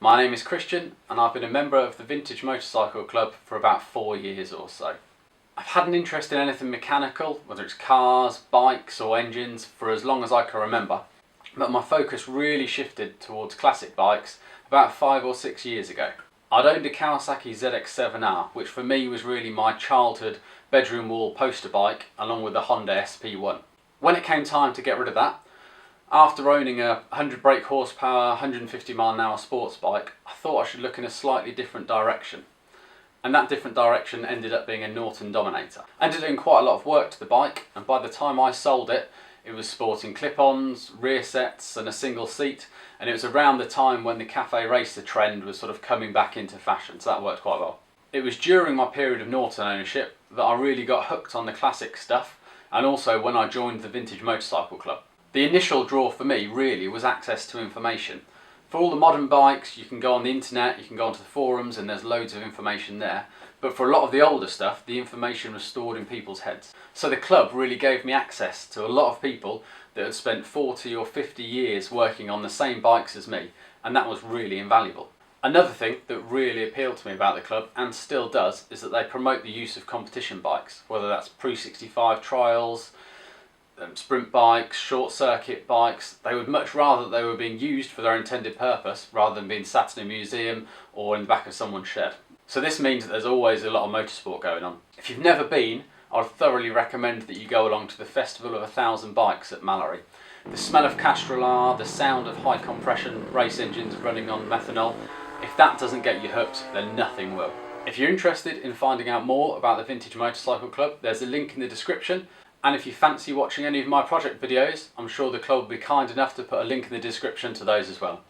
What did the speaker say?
My name is Christian and I've been a member of the Vintage Motorcycle Club for about 4 years or so. I've had an interest in anything mechanical, whether it's cars, bikes or engines, for as long as I can remember, but my focus really shifted towards classic bikes about 5 or 6 years ago. I'd owned a Kawasaki ZX-7R, which for me was really my childhood bedroom wall poster bike, along with the Honda SP1. When it came time to get rid of that, after owning a 100 brake horsepower, 150 mile an hour sports bike, I thought I should look in a slightly different direction. And that different direction ended up being a Norton Dominator. I ended up doing quite a lot of work to the bike, and by the time I sold it, it was sporting clip-ons, rear sets and a single seat, and it was around the time when the cafe racer trend was sort of coming back into fashion, so that worked quite well. It was during my period of Norton ownership that I really got hooked on the classic stuff, and also when I joined the Vintage Motorcycle Club. The initial draw for me really was access to information. For all the modern bikes, you can go on the internet, you can go onto the forums and there's loads of information there. But for a lot of the older stuff, the information was stored in people's heads. So the club really gave me access to a lot of people that had spent 40 or 50 years working on the same bikes as me, and that was really invaluable. Another thing that really appealed to me about the club, and still does, is that they promote the use of competition bikes, whether that's pre-65 trials, sprint bikes, short circuit bikes. They would much rather that they were being used for their intended purpose rather than being sat in a museum or in the back of someone's shed. So this means that there's always a lot of motorsport going on. If you've never been, I'd thoroughly recommend that you go along to the Festival of 1,000 Bikes at Mallory. The smell of Castrol, the sound of high compression race engines running on methanol, if that doesn't get you hooked, then nothing will. If you're interested in finding out more about the Vintage Motorcycle Club, there's a link in the description. And if you fancy watching any of my project videos, I'm sure the club will be kind enough to put a link in the description to those as well.